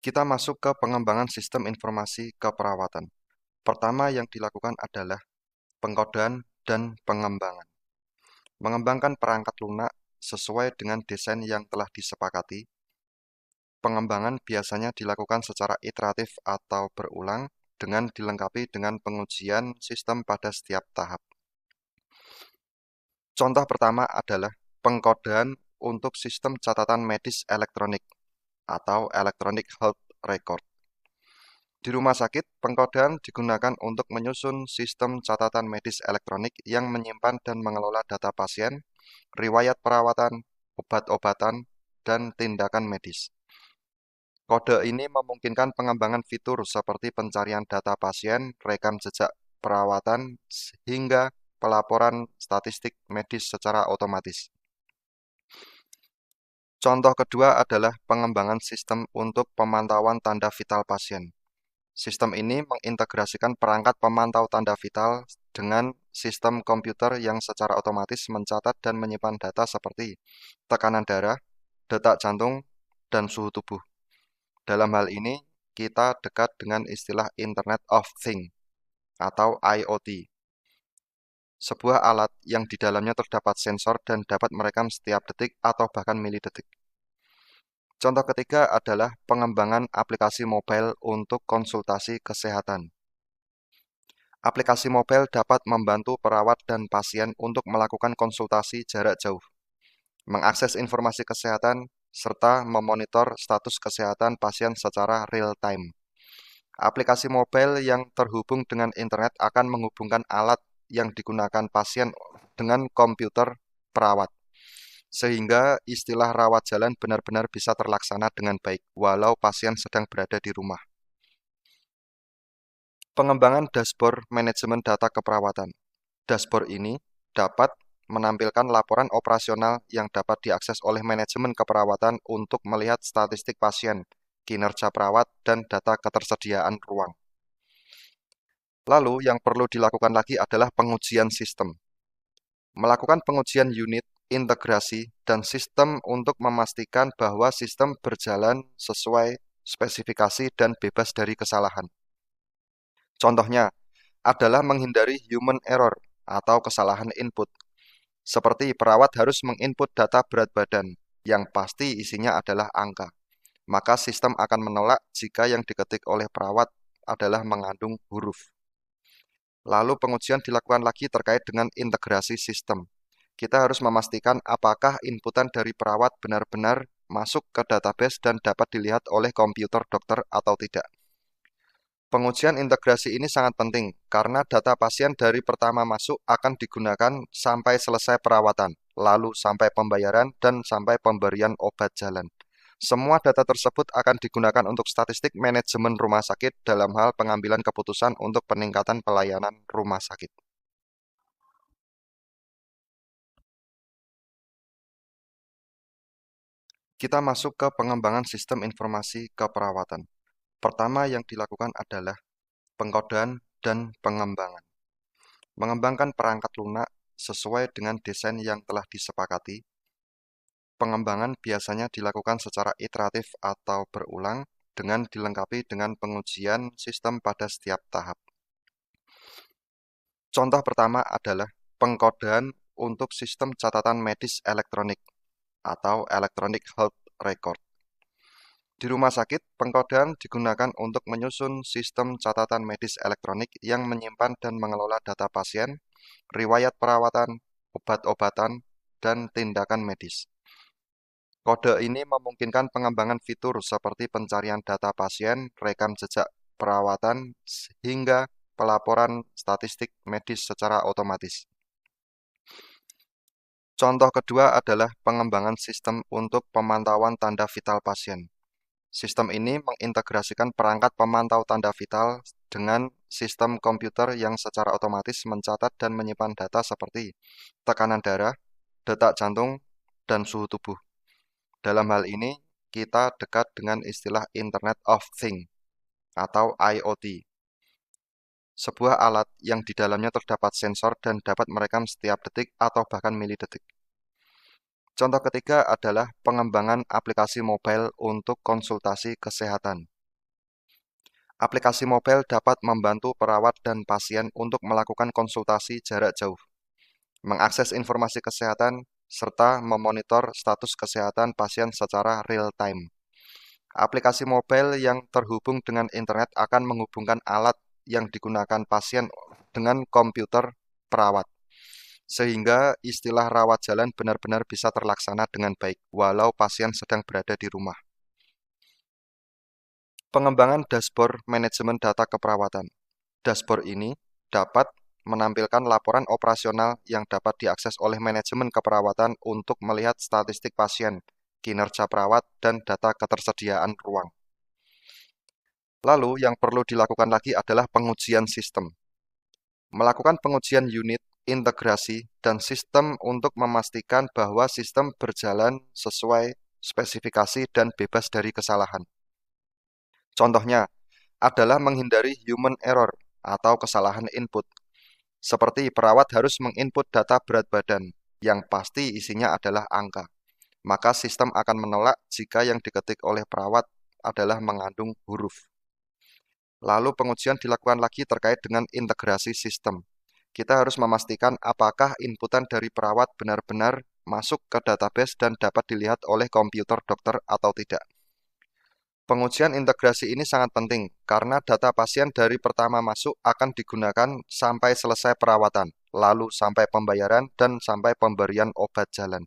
Kita masuk ke pengembangan sistem informasi keperawatan. Pertama yang dilakukan adalah pengkodean dan pengembangan. Mengembangkan perangkat lunak sesuai dengan desain yang telah disepakati. Pengembangan biasanya dilakukan secara iteratif atau berulang dengan dilengkapi dengan pengujian sistem pada setiap tahap. Contoh pertama adalah pengkodean untuk sistem catatan medis elektronik atau Electronic Health Record. Di rumah sakit, pengkodean digunakan untuk menyusun sistem catatan medis elektronik yang menyimpan dan mengelola data pasien, riwayat perawatan, obat-obatan, dan tindakan medis. Kode ini memungkinkan pengembangan fitur seperti pencarian data pasien, rekam jejak perawatan, hingga pelaporan statistik medis secara otomatis. Contoh kedua adalah pengembangan sistem untuk pemantauan tanda vital pasien. Sistem ini mengintegrasikan perangkat pemantau tanda vital dengan sistem komputer yang secara otomatis mencatat dan menyimpan data seperti tekanan darah, detak jantung, dan suhu tubuh. Dalam hal ini, kita dekat dengan istilah Internet of Things atau IoT, sebuah alat yang di dalamnya terdapat sensor dan dapat merekam setiap detik atau bahkan milidetik. Contoh ketiga adalah pengembangan aplikasi mobile untuk konsultasi kesehatan. Aplikasi mobile dapat membantu perawat dan pasien untuk melakukan konsultasi jarak jauh, mengakses informasi kesehatan, serta memonitor status kesehatan pasien secara real-time. Aplikasi mobile yang terhubung dengan internet akan menghubungkan alat yang digunakan pasien dengan komputer perawat, sehingga istilah rawat jalan benar-benar bisa terlaksana dengan baik, walau pasien sedang berada di rumah. Pengembangan dashboard manajemen data keperawatan. Dashboard ini dapat menampilkan laporan operasional yang dapat diakses oleh manajemen keperawatan untuk melihat statistik pasien, kinerja perawat, dan data ketersediaan ruang. Lalu, yang perlu dilakukan lagi adalah pengujian sistem. Melakukan pengujian unit, integrasi, dan sistem untuk memastikan bahwa sistem berjalan sesuai spesifikasi dan bebas dari kesalahan. Contohnya adalah menghindari human error atau kesalahan input. Seperti perawat harus menginput data berat badan, yang pasti isinya adalah angka. Maka sistem akan menolak jika yang diketik oleh perawat adalah mengandung huruf. Lalu pengujian dilakukan lagi terkait dengan integrasi sistem. Kita harus memastikan apakah inputan dari perawat benar-benar masuk ke database dan dapat dilihat oleh komputer dokter atau tidak. Pengujian integrasi ini sangat penting karena data pasien dari pertama masuk akan digunakan sampai selesai perawatan, lalu sampai pembayaran dan sampai pemberian obat jalan. Semua data tersebut akan digunakan untuk statistik manajemen rumah sakit dalam hal pengambilan keputusan untuk peningkatan pelayanan rumah sakit. Kita masuk ke pengembangan sistem informasi keperawatan. Pertama yang dilakukan adalah pengkodean dan pengembangan. Mengembangkan perangkat lunak sesuai dengan desain yang telah disepakati. Pengembangan biasanya dilakukan secara iteratif atau berulang dengan dilengkapi dengan pengujian sistem pada setiap tahap. Contoh pertama adalah pengkodean untuk sistem catatan medis elektronik atau Electronic Health Record. Di rumah sakit, pengkodean digunakan untuk menyusun sistem catatan medis elektronik yang menyimpan dan mengelola data pasien, riwayat perawatan, obat-obatan, dan tindakan medis. Kode ini memungkinkan pengembangan fitur seperti pencarian data pasien, rekam jejak perawatan, hingga pelaporan statistik medis secara otomatis. Contoh kedua adalah pengembangan sistem untuk pemantauan tanda vital pasien. Sistem ini mengintegrasikan perangkat pemantau tanda vital dengan sistem komputer yang secara otomatis mencatat dan menyimpan data seperti tekanan darah, detak jantung, dan suhu tubuh. Dalam hal ini, kita dekat dengan istilah Internet of Things atau IoT, sebuah alat yang di dalamnya terdapat sensor dan dapat merekam setiap detik atau bahkan milidetik. Contoh ketiga adalah pengembangan aplikasi mobile untuk konsultasi kesehatan. Aplikasi mobile dapat membantu perawat dan pasien untuk melakukan konsultasi jarak jauh, mengakses informasi kesehatan, serta memonitor status kesehatan pasien secara real-time. Aplikasi mobile yang terhubung dengan internet akan menghubungkan alat yang digunakan pasien dengan komputer perawat, sehingga istilah rawat jalan benar-benar bisa terlaksana dengan baik, walau pasien sedang berada di rumah. Pengembangan dashboard manajemen data keperawatan. Dashboard ini dapat menampilkan laporan operasional yang dapat diakses oleh manajemen keperawatan untuk melihat statistik pasien, kinerja perawat, dan data ketersediaan ruang. Lalu, yang perlu dilakukan lagi adalah pengujian sistem. Melakukan pengujian unit, integrasi, dan sistem untuk memastikan bahwa sistem berjalan sesuai spesifikasi dan bebas dari kesalahan. Contohnya adalah menghindari human error atau kesalahan input. Seperti perawat harus menginput data berat badan, yang pasti isinya adalah angka. Maka sistem akan menolak jika yang diketik oleh perawat adalah mengandung huruf. Lalu pengujian dilakukan lagi terkait dengan integrasi sistem. Kita harus memastikan apakah inputan dari perawat benar-benar masuk ke database dan dapat dilihat oleh komputer dokter atau tidak. Pengujian integrasi ini sangat penting karena data pasien dari pertama masuk akan digunakan sampai selesai perawatan, lalu sampai pembayaran dan sampai pemberian obat jalan.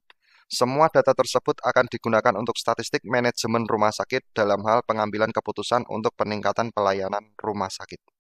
Semua data tersebut akan digunakan untuk statistik manajemen rumah sakit dalam hal pengambilan keputusan untuk peningkatan pelayanan rumah sakit.